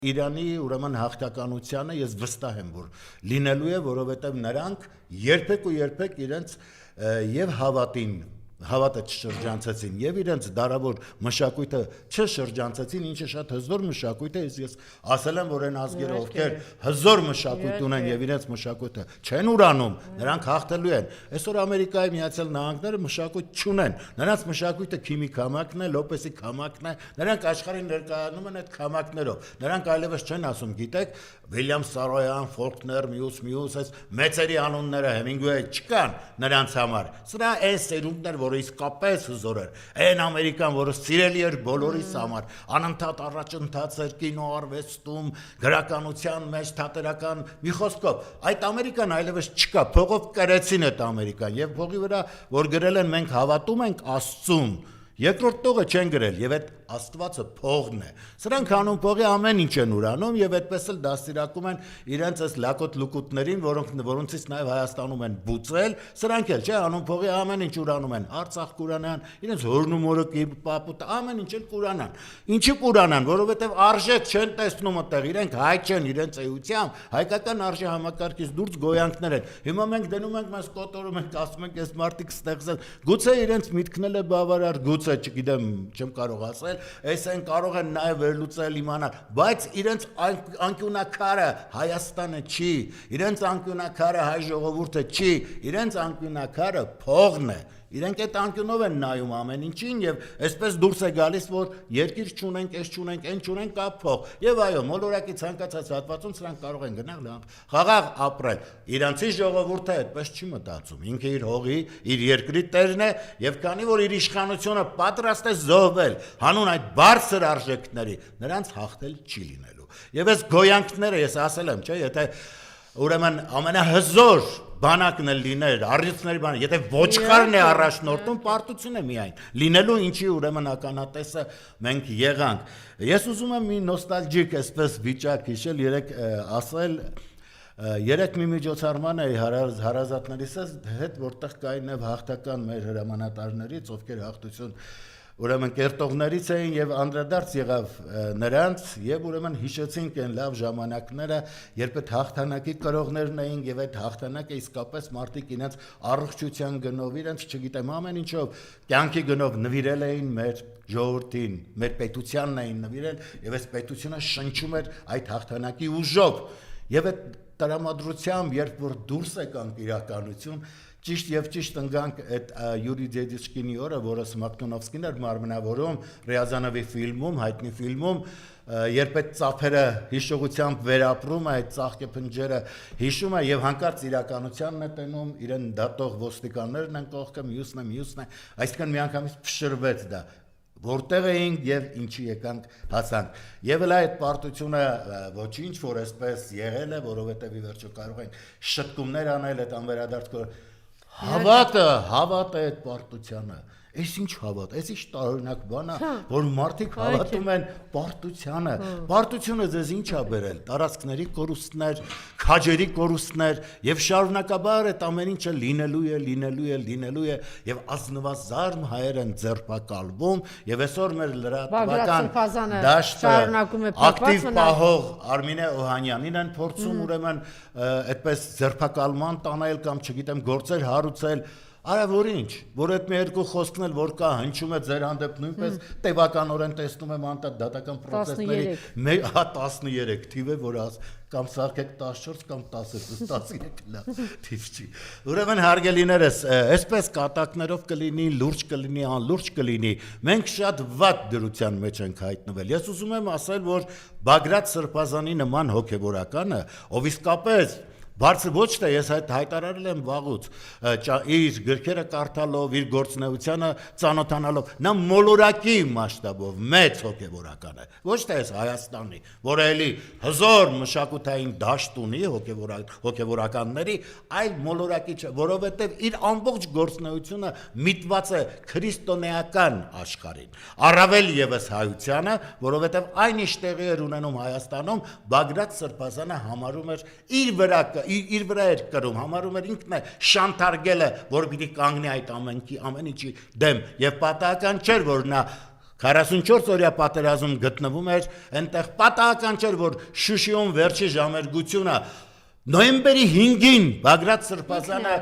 Իրանի ուրեմն հաղթականությանը ես վստահ եմ, որ լինելու է, որովհետև նրանք երբեք ու երբեք իրենց եւ հավատը չշրջանցեցին եւ իրենց դարավոր մշակույթը չշրջանցեցին, ինչը շատ հզոր մշակույթ է, ես ասել եմ, որ այն ազգերը, ովքեր հզոր մշակույթ ունեն եւ իրենց մշակույթը չեն ուրանում, նրանք հաղթելու են։ Այսօր Ամերիկայի Միացյալ Նահանգները մշակույթ չունեն, նրանց մշակույթը քիմիկամակն է, Լոպեսի քամակն է, նրանք աշխարհին ներկայանում են այդ քամակներով, նրանք այլևս չեն ասում, գիտեք, Վիլյամ Սարոյան, Ֆոլկներ, մյուս այս մեծերի անունները Հեմինգուեյ չկան նրանց համար։ Սրա այս սերունդներ, որը իսկապես հզոր էր, այն Ամերիկան, որը սիրելի էր բոլորիս համար, անընդհատ առաջընթաց էր կինոարվեստում, գրականության մեջ, թատերական, մի խոսքով, այդ Ամերիկան այլևս չկա, փողով կրեցին այդ Ամերիկան եւ փողի վրա, որ գրել են մենք հավատում ենք Աստծուն, երկրորդ տողը չեն գրել եւ այդ Աստվածը փողն է։ Սրանք հանուն փողի ամեն ինչ են ուրանում եւ այդպես էլ դաստիարակում են իրենց այս լակոտ լուկուտներին, որոնցից նաեւ Հայաստանում են բուծել, սրանք էլ չէ, հանուն փողի ամեն ինչ ուրանում են, Արցախ կուրանան, իրենց հորն ու մորը պապուտ, ամեն ինչ էլ կուրանան։ Ինչի կուրանան, որովհետեւ արժեք չեն տեսնում այդտեղ, իրենք հայ չեն, իրենց էությամբ, հայկական արժե համակարգից դուրս գոյանքներ են։ Հիմա մենք դնում ենք, մեզ կոտորում ենք, ասում ենք, այս մարդիկ ստեղծել, գուցե իրենց միտքն էլ է բավարար, գուցե չգիտեմ, չեմ կարող ասել, այս են կարող են նաև վերլուծել իմանալ, բայց իրենց անկյունակարը Հայաստանը չի, իրենց անկյունակարը հայ ժողովուրդը չի, իրենց անկյունակարը փողն է, իրենք այդ անկյունով են նայում ամեն ինչին եւ այսպես դուրս է գալիս, որ երկիր չունենք, այս չունենք, այն չունենք, կա փող։ Եվ այո, մոլորակի ցանկացած հատվածում սրանք կարող են գնալ խաղաղ ապրել։ Իրանցի ժողովուրդը այդպես չի մտածում։ Ինքը իր հողի, իր երկրի տերն է եւ քանի որ իր իշխանությունը պատրաստ է զոհվել հանուն այդ բարձր արժեքների, նրանց հաղթել չի լինելու։ Եվ այս գոյանքները ես ասել եմ, չէ, եթե ուրեմն ամենահզոր բանակն է լիներ, առյուծների բանը, եթե ոչխարն է առաջնորդում, պարտություն է միայն լինելու, ինչի ուրեմն ականատեսը մենք եղանք։ Ես ուզում եմ մի նոստալգիկ այսպես վիճակ հիշել, երեք մի միջոցառման էի հարազատներիս հետ, որտեղ կային նաև հաղթական մեր հրամանատարներից, ովքեր հաղթություն ուրեմն կերտողներից էին եւ անդրադարձ եղավ նրանց եւ ուրեմն հիշեցինք այն լավ ժամանակները, երբ այդ հաղթանակի կրողներն էին եւ այդ հաղթանակը իսկապես մարդիկ իրենց առողջության գնով, իրենց չգիտեմ ամեն ինչով կյանքի գնով նվիրել էին մեր ժողովրդին, մեր պետությանն էին նվիրել եւ այս պետությունը շնչում էր այդ հաղթանակի ուժով եւ այդ տրամադրությամբ, երբ որ դուրս եկանք իրականություն, ճիշտ ընկանք այդ Յուրի Դեդիչկինի օրը, որը Սմակդոնովսկին էր մարմնավորում Ռիազանովի ֆիլմում, հայտնի ֆիլմում, երբ այդ ծափերը հիշողությամբ վերապրում է, այդ ծաղկե փնջերը հիշում է եւ հանկարծ իրականությանն է տենում, իրեն դատող ոստիկաններն են կողքը, մյուսն է, այսինքն միանգամից փշրվեց դա։ Որտեղ էինք եւ ինչի եկանք հասանք։ Եվ էլ այդ պարտությունը ոչինչ որ այսպես եղել է, որովհետեւ ի վերջո կարող են շտկումներ անել այդ անվերադարձ հավատը այդ պարտությանը։ Այս ինչ հավատ, այս ինչ տարօրինակ բան է, որ մարդիկ հավատում են պարտությանը։ Պարտությունը ձեզ ինչ է բերել։ Տարածքների կորուստներ, քաջերի կորուստներ եւ շարունակաբար այդ ամեն ինչը լինելու է եւ ազնվազարմ հայեր են ձերբակալվում եւ այսօր մեր լրատվական դաշտը ակտիվ պահող Արմինե Օհանյանին են փորձում ուրեմն այդպես ձերբակալման տանել կամ չգիտեմ գործեր հարուցել Արա որ ինչ, որ այդ մի երկու խոսքն էլ որ կա հնչում է ձեր հանդեպ նույնպես տևականորեն տեսնում եմ անտա դատական պրոցեսների 13 թիվ է որ կամ սարքեք 14 կամ 13 լավ թիվ չի ուրեմն հարգելիներս այսպես կատակներով կլինի լուրջ կլինի անլուրջ կլինի մենք շատ վատ դրության մեջ ենք հայտնվել ես ուզում եմ ասել որ Բագրատ Սրբազանի նման հոգևորականը ով իսկապես Բարձր ոչ թե ես հայտարարել եմ վաղուց իր գրքերը կարդալով, իր գործունեությանը ծանոթանալով, նա մոլորակի մասշտաբով մեծ հոգևորական է, ոչ թե ես Հայաստանի, որը էլի հզոր մշակութային դաշտ ունի հոգևորականների, այլ մոլորակի չէ, որովհետև իր ամբողջ գործունեությունը միտված է քրիստոնեական աշխարհին, առավել ևս հայությանը, որովհետև այն ինչ տեղի էր ունենում Հայաստանում, Բագրատ Սրբազանը համարում էր իր վրա էր կրում, համարում էր ինքն է շանթարգելը, որ պիտի կանգնի այդ ամեն ինչի դեմ, եւ պատահական չէր, որ նա 44 օրյա պատերազմ գտնվում էր, այնտեղ պատահական չէր, որ Շուշիում վերջի ժամերգությունը նոյեմբերի 5-ին Բագրատ Սրբազանը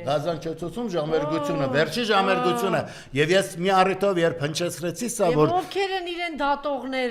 Գազանչոցում ժամերգությունը, վերջի ժամերգությունը եւ ես մի առիթով երբ հնչեցրեցի սա որ ովքեր են իրեն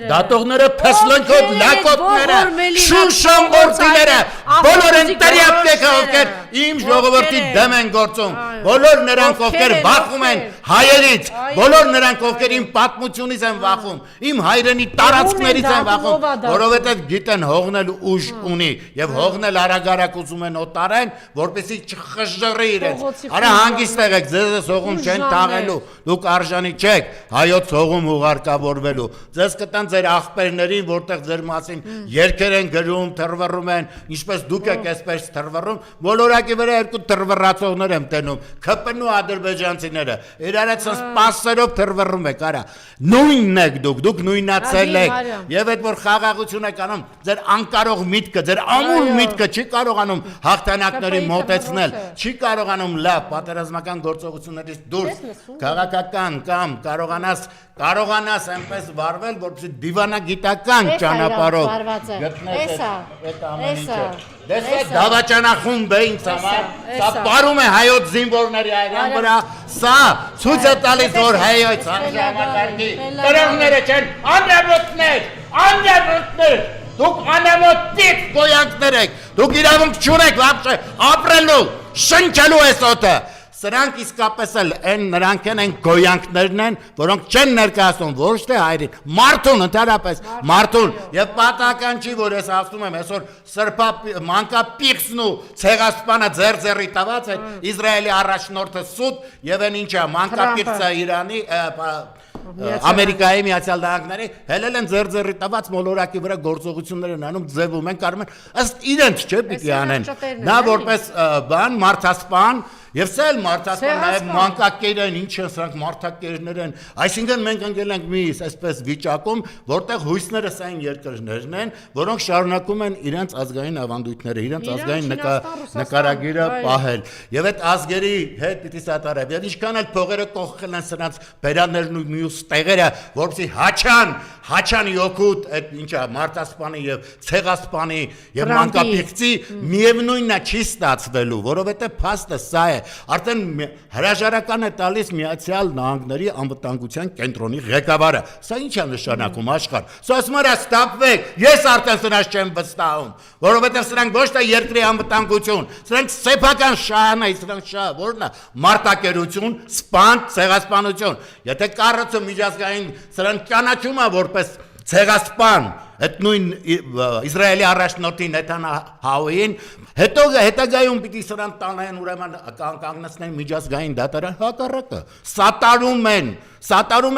դատողները փեսլնքոտ լակոտները շուշան գործիները բոլոր ընտրյապտեքը ովքեր իմ ժողովրդի դեմ են գործում բոլոր նրանք ովքեր վախում են հայերից բոլոր նրանք ովքեր իմ պատմությունից են վախում իմ հայրենի տարածքներից են վախում որովհետեւ գիտեն հողնել ուժ ունի եւ հողնել արագ ուզում են օտարեն որպեսզի չխժռի իրենց արա հանգիստ եղեք ձեզ հողում չեն թաղելու դուք արժանի չեք հայոց հողում ուղարկավորվելու ձեզ կտան ձեր աղբերներին որտեղ ձեր մասին երգեր են գրում թռվռում են ինչպես դուք եք այսպես թռվռում բոլորակի վրա երկու թռվռացողներ եմ տենում ՔՊՆ-ու ադրբեջանցիները իրարից սպասերով թռվռում եք արա նույնն եք դուք նույնացել եք եւ այդ որ խաղաղություն եք անում ձեր անկարող միտքը ձեր ամուր միտքը չի կարողանում հաղթանակների մոտեցնել չի կարողանում լավ պատերազմական գործողություններից դուրս քաղաքական կամ կարողանաս այնպես վարվել որպեսզի դիվանագիտական ճանապարհով գտնես այդ ամեն ինչը դες դավաճանախումբ է ինձ համար սա պարում է հայոց զինվորների այրան վրա սա ցույց է տալիս որ հայոց համակարգի տրողները չեն անրավոտներ դուք անամոթիկ գոյանքներ եք դուք իրավունք չունեք вообще ապրելու շնչելու այս օդը Սրանք իսկապես էլ նրանք են գոյանքներն են, որոնք չեն ներկայացնում ոչ թե հայրին, մարդուն ընդհանրապես, մարդուն եւ պատահական չի, որ ես ասում եմ, այսօր սրբա մանկապիղծն ու ցեղասպանը ձեռի տված է Իսրայելի առաջնորդը սուտ եւ այն ինչա մանկապիղծը Իրանի Ամերիկայի Միացյալ Նահանգների հելել են ձեռի տված մոլորակի վրա գործողություններ են անում ձևում են կարում են ըստ իրենց չէ պիտի անեն նա որպես բան մարդասպան Եվ սա էլ մարդասպան նաև մանկակեր են, ինչ են սրանք մարդակերներ են, այսինքն մենք ընկել ենք մի այսպես վիճակում, որտեղ հույսները սա այն երկրներն են, որոնք շարունակում են իրենց ազգային ավանդույթները, իրենց ազգային նկարագիրը պահել։ Եվ այդ ազգերի հետ պիտի սատարել։ Եվ ինչքան էլ փողերը կողքել են սրանց բերաններն ու մյուս տեղերը, որպեսզի հաչան յոկուտ այդ ինչա մարդասպանի եւ ցեղասպանի եւ մանկապիղծի միևնույնն է չի ստացվելու, որովհետեւ փաստը սա է Արդեն հրաժարական է տալիս Միացյալ Նահանգների անվտանգության կենտրոնի ղեկավարը։ Սա ինչ է նշանակում աշխարհ։ Սա ասում է ստապվեք, ես արդեն սրանց չեմ վստահում, որովհետև սրանք ոչ թե երկրի անվտանգություն, սրանք սեփական շահն է, սրանք շահ, որն է մարտակերություն, սպան, ցեղասպանություն։ Եթե կառույցը միջազգային սրանք ճանաչում է որպես ցեղասպան Այդ նույն Իսրայելի առաջնորդի Նեթանյահուին հետագայում պիտի սրան տանեն ուրեմն կանգնեցնեն միջազգային դատարան հակառակը սատարում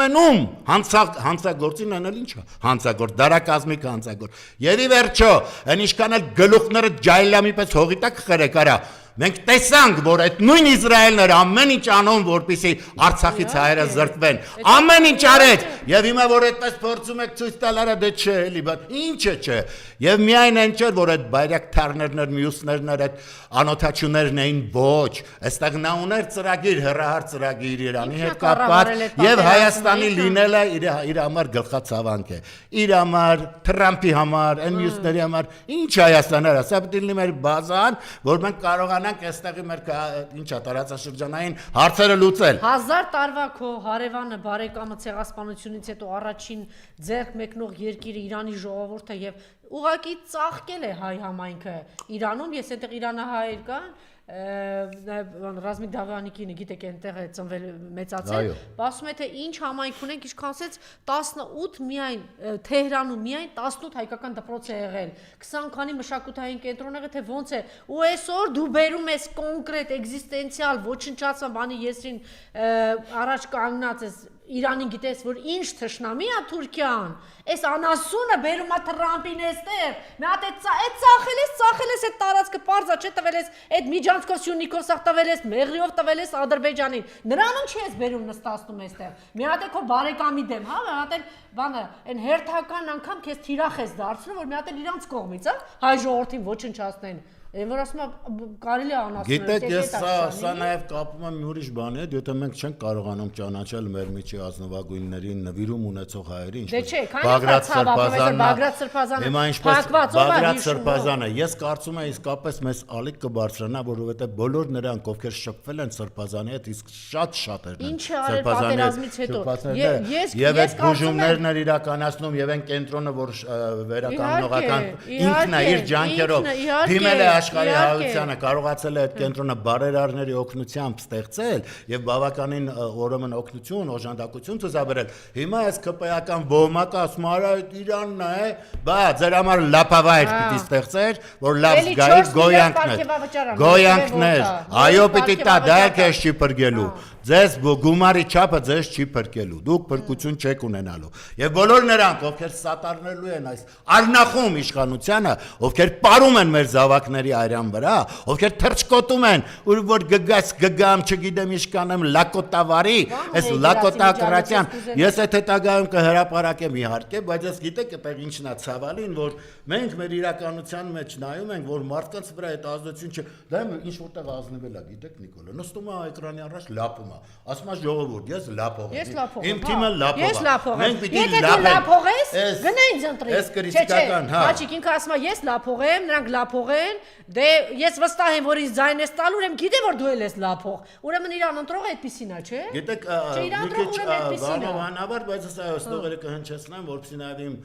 են ում հանցագործին են էլ ինչա հանցագործ դարակազմիկ հանցագործ եւ ի վերջո այն ինչքան էլ գլուխները ջայլամի պես հողի տակ խրեք արա Մենք տեսանք, որ այդ նույն Իսրայելները ամեն ինչ անում, որպեսզի Արցախից հայերը զրկվեն, ամեն ինչ արեց, եւ հիմա որ այդպես փորձում եք ցույց տալ, արա դե չէ, էլի, բայց ինչը չէ։ Եվ միայն այն չէր, որ այդ բայրակթարներն էր, մյուսներն էր, այդ անօթաչուներն էին ոչ, այստեղ նա ուներ ծրագիր, հեռահար ծրագիր Իրանի հետ կապված, եւ Հայաստանի լինելը իր համար գլխացավանք է։ Իր համար, Թրամփի համար, այն մյուսների համար, ինչ Հայաստանը, սա պետք է լինի մեր բազան, որ մենք կարողանանք այստեղի մեր ինչա տարածաշրջանային հարցերը լուծել։ 1000 տարվա քո հարևանը բարեկամը ցեղասպանությունից հետո առաջին ձեռք մեկնող երկիրը Իրանի ժողովուրդը եւ ուղղակի ծաղկել է հայ համայնքը Իրանում, ես այնտեղ իրանահայեր կան Ռազմիկ Դավանիկինը գիտեք այնտեղ է ծնվել մեծացել, ասում է թե ինչ համայնք ունենք, ինչքան ասեց 18 միայն Թեհրանում միայն 18 հայկական դպրոց է եղել, 20 քանի մշակութային կենտրոն եղել, թե ոնց է, ու այսօր դու բերում ես կոնկրետ էգզիստենցիալ ոչնչացման բանի եսրին առաջ կանգնած ես Իրանին գիտես, որ ինչ թշնամի է Թուրքիան, այս անասունը բերում է Թրամփին էստեղ, մի հատ այդ ծախել ես այդ տարածքը պարզա չէ տվել ես այդ Միջանցքով Սյունիքով տվել ես Մեղրիով տվել ես Ադրբեջանին, նրան չի ես բերում նստացնում էստեղ, մի հատ քո բարեկամի դեմ, հա, մի հատ բանը, այն հերթական անգամ քեզ թիրախ ես դարձնում, որ մի հատ իրանց կողմից, հա, հայ ժողովրդին ոչնչացնեն Այն որ ասում կարելի է անասունել։ Գիտեք, ես սա նաև կապում եմ մի ուրիշ բանի հետ, եթե մենք չենք կարողանում ճանաչել մեր միջի ազնվագույններին նվիրում ունեցող հայերին, Դե չէ, Բագրատ Սրբազանը, հիմա ինչպես Բագրատ Սրբազանը, ես կարծում եմ իսկապես մեզ ալիք կբարձրանա, որովհետև բոլոր նրանք, ովքեր շփվել են Սրբազանի հետ, իսկ շատ-շատերն են պատերազմից հետո։ Եվ այդ բուժումներն էր իրականացնում եւ այն կենտրոնը, որ վերականգնողական ինքն է իր ջանքերով դիմել է աշխարհի հայությանը, կարողացել է այդ կենտրոնը բարերարների օգնությամբ ստեղծել եւ բավականին ուրեմն օգնություն, օժանդակություն ցուցաբերել։ Հիմա այս ԿՊ-ական ոհմակը ասում արա Իրանն է, բա ձեր համար լապավայր պիտի ստեղծեր, որ լավ զգայի գոյանքներ, այո պիտի տա, դա էլ քեզ չի բրգելու։ Ձեզ գումարի չափը ձեզ չի փրկելու, դուք փրկություն չեք ունենալու։ Եվ բոլոր նրանք, ովքեր սատարնելու են այս արնախում իշխանությանը, ովքեր պարում են մեր զավակների արյան վրա, ովքեր թրջկոտում են, որ գգամ, չգիտեմ ինչ կանեմ, լակոտավարի, այս լակոտակրատյան, ես այդ հետագայում կհրապարակեմ իհարկե, բայց ես գիտեք այդտեղ ինչն է ցավալին, որ մենք մեր իրականության մեջ նայում ենք, որ մարդկանց վրա այդ ազդեցություն չէ, դա ինչ որտեղ ազնվել է, գիտեք Նիկոլը, նստում է էկրանի առաջ լապում է, ասում է ժողովուրդ, ես լապող եմ, իմ թիմը լապող է, մենք պիտի լապող ես, գնային ծնտրի, այս կրիտիկական, հա, Հաչիկ ինքը ասում է ես լապող եմ, նրանք լապող են, դե ես վստահ եմ, որ ինձ ձայն ես տալու, ուրեմն գիտե որ դու ես լապող, ուրեմն իրան ընտրողը այդպեսին է, չէ։ Գիտեք, մի քիչ բանավանաբար, բայց ես այո, ստողերը կհնչեցնեմ, որպեսզի նաև իմ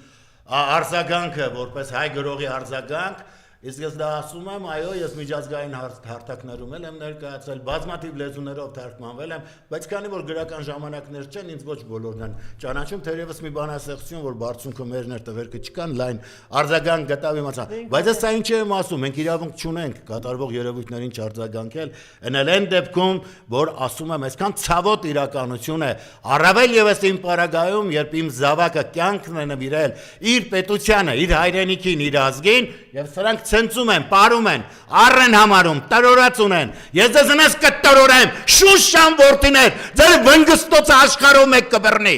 արձագանքը, որպես հայ գրողի արձագանք, իսկ ես դա ասում եմ, այո, ես միջազգային հարթակներում եմ ներկայացել, բազմաթիվ լեզուներով թարգմանվել եմ, բայց քանի որ գրական ժամանակներ չեն, ինձ ոչ բոլորն են ճանաչում, թերևս մի բանասեղություն, որ բարձունքը մերն էր, տղերքը չկան, լայն արձագանք գտավ իմացա։ Բայց ես սա ինչ եմ ասում, մենք իրավունք չունենք կատարվող երևույթներին չարձագանքել, այն դեպքում, որ ասում եմ, այսքան ցավոտ իրականություն է, առավել եւս իմ պարագայում, երբ իմ զավակը կյանքն է նվիրել իր պետությանը, իր հայրենիքին, իր ազգին, եւ սրանք ցնծում են, պարում են, առ են համարում, տրորած ունեն։ Ես ձեզ կտրորեմ, շուշան որդիներ, ձեր վնգստոցը աշխարհով մեկ կբռնի։